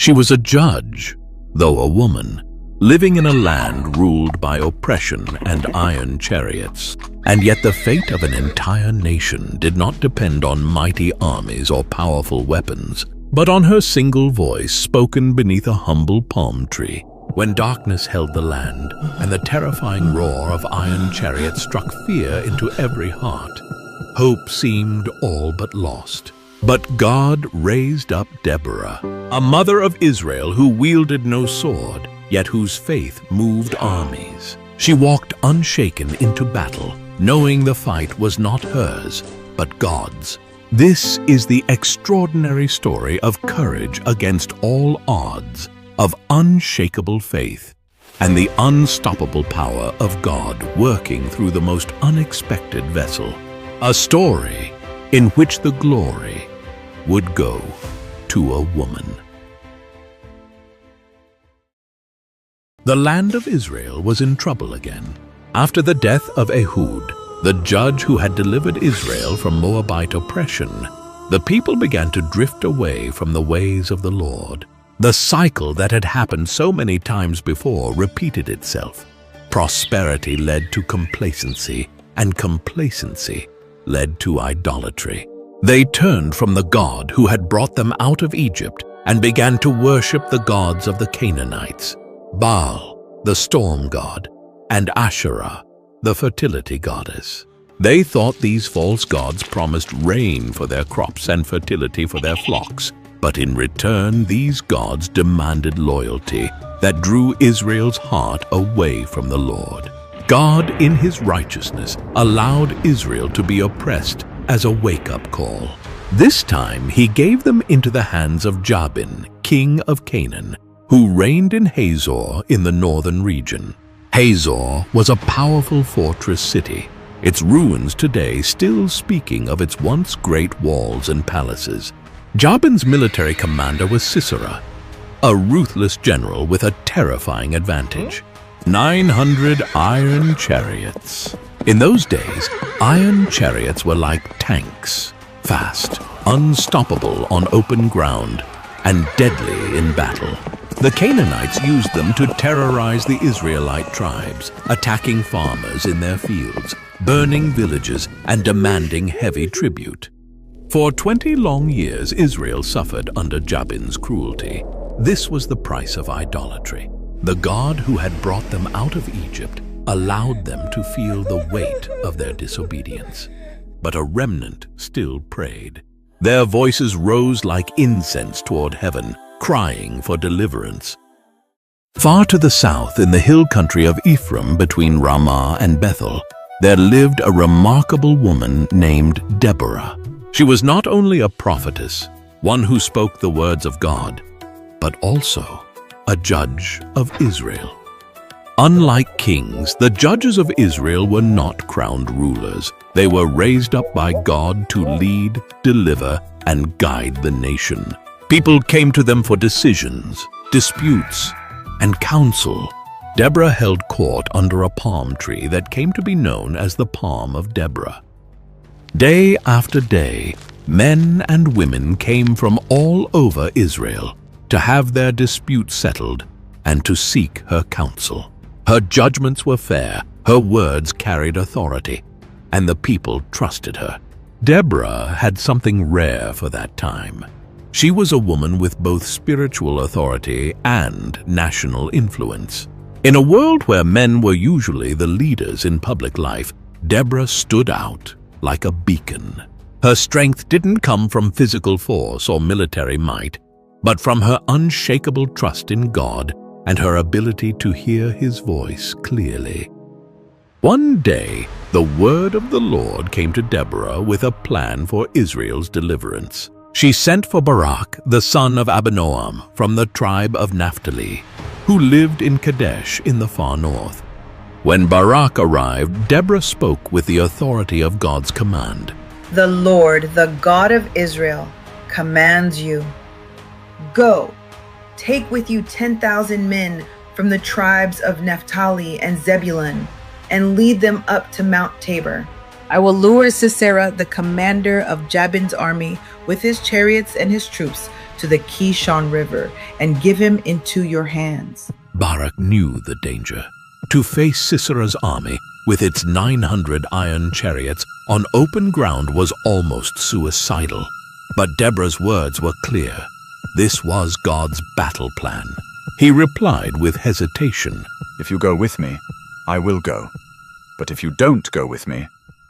She was a judge, though a woman, living in a land ruled by oppression and iron chariots. And yet the fate of an entire nation did not depend on mighty armies or powerful weapons, but on her single voice spoken beneath a humble palm tree. When darkness held the land, and the terrifying roar of iron chariots struck fear into every heart, hope seemed all but lost. But God raised up Deborah, a mother of Israel who wielded no sword, yet whose faith moved armies. She walked unshaken into battle, knowing the fight was not hers, but God's. This is the extraordinary story of courage against all odds, of unshakable faith, and the unstoppable power of God working through the most unexpected vessel. A story in which the glory would go to a woman. The land of Israel was in trouble again. After the death of Ehud, the judge who had delivered Israel from Moabite oppression, the people began to drift away from the ways of the Lord. The cycle that had happened so many times before repeated itself. Prosperity led to complacency, and complacency led to idolatry. They turned from the God who had brought them out of Egypt and began to worship the gods of the Canaanites, Baal, the storm god, and Asherah, the fertility goddess. They thought these false gods promised rain for their crops and fertility for their flocks, but in return these gods demanded loyalty that drew Israel's heart away from the Lord. God, in his righteousness, allowed Israel to be oppressed as a wake-up call. This time he gave them into the hands of Jabin, king of Canaan, who reigned in Hazor in the northern region. Hazor was a powerful fortress city, its ruins today still speaking of its once great walls and palaces. Jabin's military commander was Sisera, a ruthless general with a terrifying advantage: 900 iron chariots. In those days, iron chariots were like tanks, fast, unstoppable on open ground, and deadly in battle. The Canaanites used them to terrorize the Israelite tribes, attacking farmers in their fields, burning villages, and demanding heavy tribute. For 20 long years, Israel suffered under Jabin's cruelty. This was the price of idolatry. The God who had brought them out of Egypt allowed them to feel the weight of their disobedience. But a remnant still prayed. Their voices rose like incense toward heaven, crying for deliverance. Far to the south, in the hill country of Ephraim between Ramah and Bethel, there lived a remarkable woman named Deborah. She was not only a prophetess, one who spoke the words of God, but also a judge of Israel. Unlike kings, the judges of Israel were not crowned rulers. They were raised up by God to lead, deliver, and guide the nation. People came to them for decisions, disputes, and counsel. Deborah held court under a palm tree that came to be known as the Palm of Deborah. Day after day, men and women came from all over Israel to have their disputes settled and to seek her counsel. Her judgments were fair, her words carried authority, and the people trusted her. Deborah had something rare for that time. She was a woman with both spiritual authority and national influence. In a world where men were usually the leaders in public life, Deborah stood out like a beacon. Her strength didn't come from physical force or military might, but from her unshakable trust in God and her ability to hear his voice clearly. One day, the word of the Lord came to Deborah with a plan for Israel's deliverance. She sent for Barak, the son of Abinoam, from the tribe of Naphtali, who lived in Kadesh in the far north. When Barak arrived, Deborah spoke with the authority of God's command. The Lord, the God of Israel, commands you, go, take with you 10,000 men from the tribes of Naphtali and Zebulun, and lead them up to Mount Tabor. I will lure Sisera, the commander of Jabin's army, with his chariots and his troops, to the Kishon River and give him into your hands. Barak knew the danger. To face Sisera's army with its 900 iron chariots on open ground was almost suicidal. But Deborah's words were clear. This was God's battle plan. He replied with hesitation, "If you go with me, I will go. But if you don't go with me,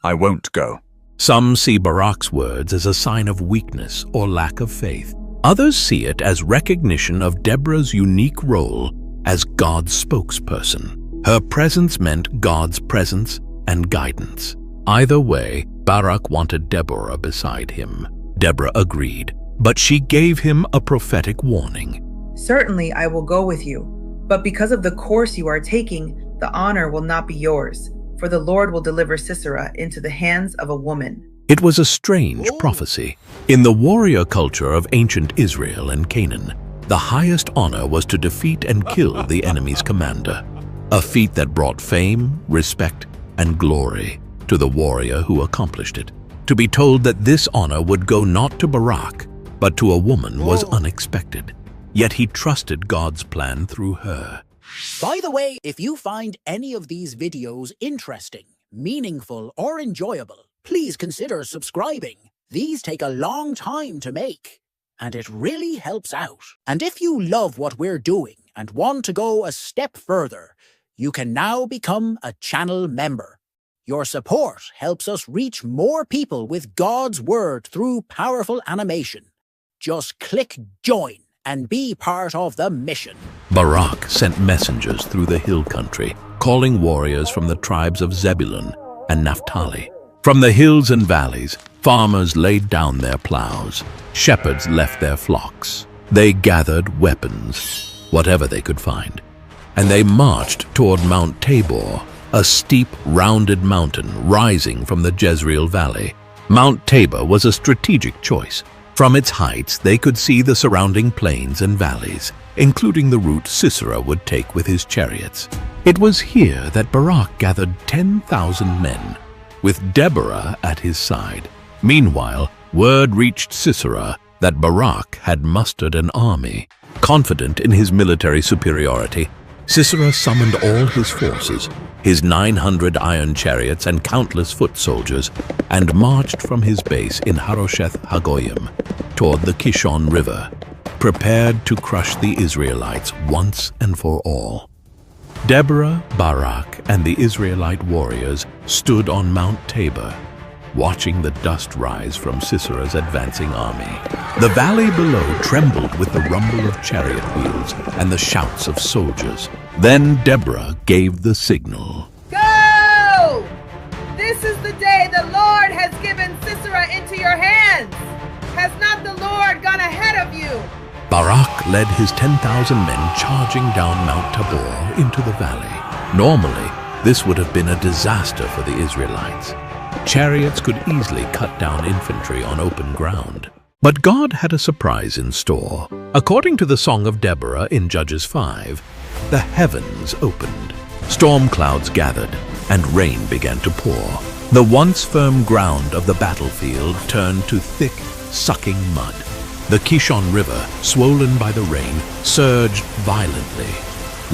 I won't go." Some see Barak's words as a sign of weakness or lack of faith. Others see it as recognition of Deborah's unique role as God's spokesperson. Her presence meant God's presence and guidance. Either way, Barak wanted Deborah beside him. Deborah agreed, but she gave him a prophetic warning. Certainly I will go with you, but because of the course you are taking, the honor will not be yours, for the Lord will deliver Sisera into the hands of a woman. It was a strange prophecy. In the warrior culture of ancient Israel and Canaan, the highest honor was to defeat and kill the enemy's commander, a feat that brought fame, respect, and glory to the warrior who accomplished it. To be told that this honor would go not to Barak, but to a woman was unexpected. Yet he trusted God's plan through her. By the way, if you find any of these videos interesting, meaningful, or enjoyable, please consider subscribing. These take a long time to make, and it really helps out. And if you love what we're doing and want to go a step further, you can now become a channel member. Your support helps us reach more people with God's Word through powerful animation. Just click join and be part of the mission. Barak sent messengers through the hill country, calling warriors from the tribes of Zebulun and Naphtali. From the hills and valleys, farmers laid down their plows. Shepherds left their flocks. They gathered weapons, whatever they could find, and they marched toward Mount Tabor, a steep, rounded mountain rising from the Jezreel Valley. Mount Tabor was a strategic choice. From its heights, they could see the surrounding plains and valleys, including the route Sisera would take with his chariots. It was here that Barak gathered 10,000 men, with Deborah at his side. Meanwhile, word reached Sisera that Barak had mustered an army. Confident in his military superiority, Sisera summoned all his forces, his 900 iron chariots and countless foot soldiers, and marched from his base in Harosheth Hagoyim toward the Kishon River, prepared to crush the Israelites once and for all. Deborah, Barak, and the Israelite warriors stood on Mount Tabor, watching the dust rise from Sisera's advancing army. The valley below trembled with the rumble of chariot wheels and the shouts of soldiers. Then Deborah gave the signal. Go! This is the day the Lord has given Sisera into your hands. Has not the Lord gone ahead of you? Barak led his 10,000 men charging down Mount Tabor into the valley. Normally, this would have been a disaster for the Israelites. Chariots could easily cut down infantry on open ground. But God had a surprise in store. According to the Song of Deborah in Judges 5, the heavens opened. Storm clouds gathered, and rain began to pour. The once firm ground of the battlefield turned to thick, sucking mud. The Kishon River, swollen by the rain, surged violently,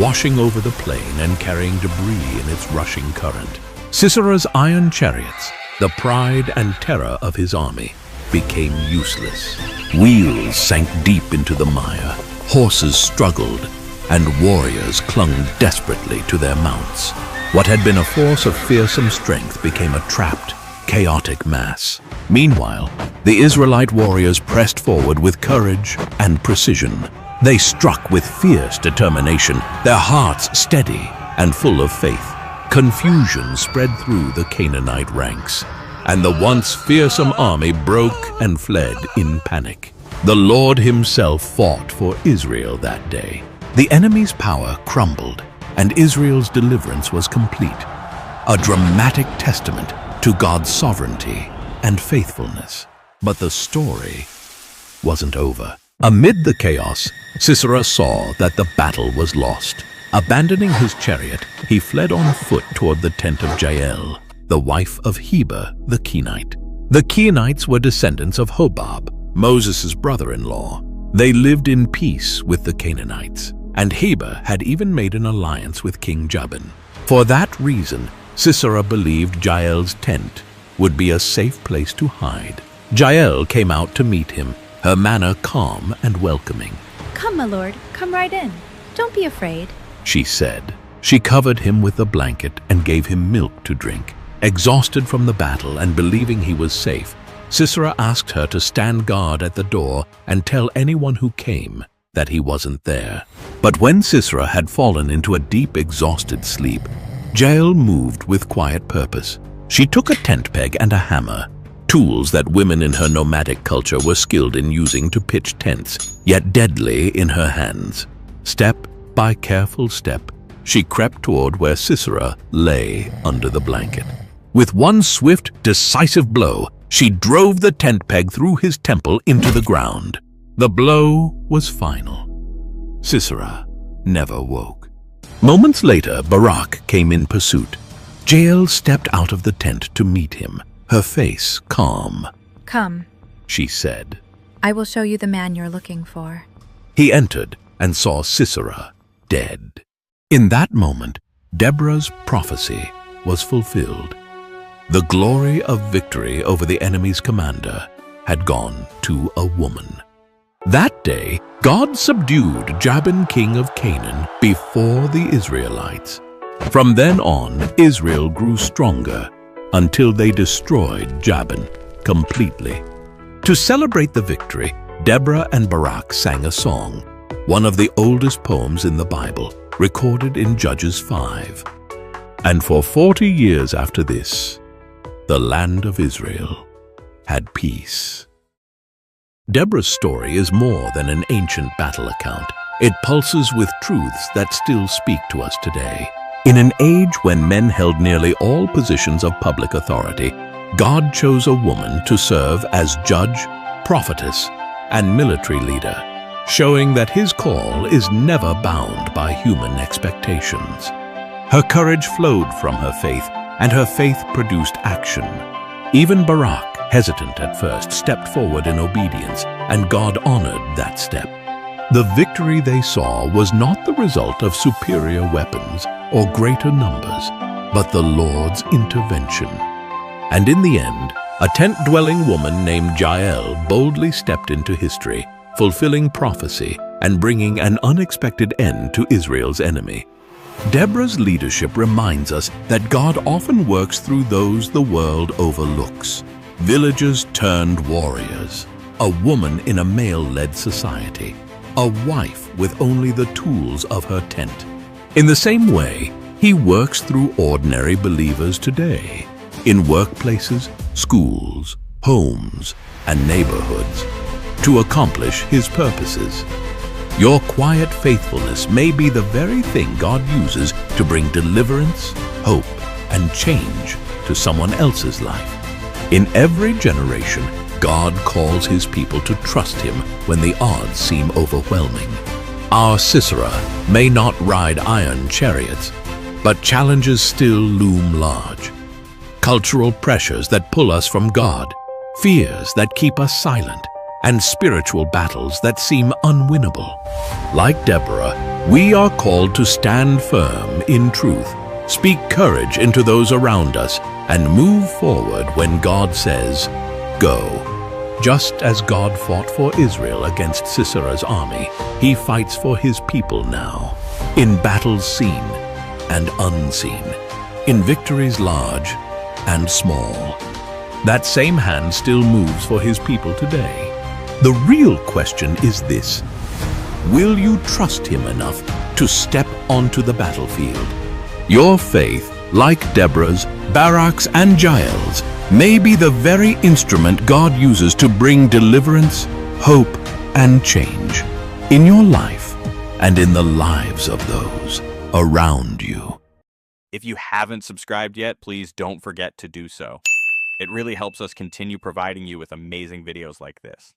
washing over the plain and carrying debris in its rushing current. Sisera's iron chariots, the pride and terror of his army, became useless. Wheels sank deep into the mire, horses struggled, and warriors clung desperately to their mounts. What had been a force of fearsome strength became a trapped, chaotic mass. Meanwhile, the Israelite warriors pressed forward with courage and precision. They struck with fierce determination, their hearts steady and full of faith. Confusion spread through the Canaanite ranks, and the once fearsome army broke and fled in panic. The Lord himself fought for Israel that day. The enemy's power crumbled, and Israel's deliverance was complete, a dramatic testament to God's sovereignty and faithfulness. But the story wasn't over. Amid the chaos, Sisera saw that the battle was lost. Abandoning his chariot, he fled on foot toward the tent of Jael, the wife of Heber the Kenite. The Kenites were descendants of Hobab, Moses' brother-in-law. They lived in peace with the Canaanites, and Heber had even made an alliance with King Jabin. For that reason, Sisera believed Jael's tent would be a safe place to hide. Jael came out to meet him, her manner calm and welcoming. "Come, my lord, come right in. Don't be afraid," she said. She covered him with a blanket and gave him milk to drink. Exhausted from the battle and believing he was safe, Sisera asked her to stand guard at the door and tell anyone who came that he wasn't there. But when Sisera had fallen into a deep, exhausted sleep, Jael moved with quiet purpose. She took a tent peg and a hammer, tools that women in her nomadic culture were skilled in using to pitch tents, yet deadly in her hands. Step by careful step, she crept toward where Sisera lay under the blanket. With one swift, decisive blow, she drove the tent peg through his temple into the ground. The blow was final. Sisera never woke. Moments later, Barak came in pursuit. Jael stepped out of the tent to meet him, her face calm. "Come," she said. "I will show you the man you're looking for." He entered and saw Sisera dead. In that moment, Deborah's prophecy was fulfilled. The glory of victory over the enemy's commander had gone to a woman. That day, God subdued Jabin, king of Canaan, before the Israelites. From then on, Israel grew stronger until they destroyed Jabin completely. To celebrate the victory, Deborah and Barak sang a song, one of the oldest poems in the Bible, recorded in Judges 5. And for 40 years after this, the land of Israel had peace. Deborah's story is more than an ancient battle account. It pulses with truths that still speak to us today. In an age when men held nearly all positions of public authority, God chose a woman to serve as judge, prophetess, and military leader, showing that his call is never bound by human expectations. Her courage flowed from her faith, and her faith produced action. Even Barak, hesitant at first, stepped forward in obedience, and God honored that step. The victory they saw was not the result of superior weapons or greater numbers, but the Lord's intervention. And in the end, a tent-dwelling woman named Jael boldly stepped into history, fulfilling prophecy and bringing an unexpected end to Israel's enemy. Deborah's leadership reminds us that God often works through those the world overlooks. Villagers turned warriors, a woman in a male-led society, a wife with only the tools of her tent. In the same way, he works through ordinary believers today, in workplaces, schools, homes, and neighborhoods, to accomplish his purposes. Your quiet faithfulness may be the very thing God uses to bring deliverance, hope, and change to someone else's life. In every generation, God calls his people to trust him when the odds seem overwhelming. Our Sisera may not ride iron chariots, but challenges still loom large. Cultural pressures that pull us from God, fears that keep us silent, and spiritual battles that seem unwinnable. Like Deborah, we are called to stand firm in truth, speak courage into those around us, and move forward when God says, "Go." Just as God fought for Israel against Sisera's army, he fights for his people now, in battles seen and unseen, in victories large and small. That same hand still moves for his people today. The real question is this: will you trust him enough to step onto the battlefield? Your faith, like Deborah's, Barak's, and Jael's, may be the very instrument God uses to bring deliverance, hope, and change in your life and in the lives of those around you. If you haven't subscribed yet, please don't forget to do so. It really helps us continue providing you with amazing videos like this.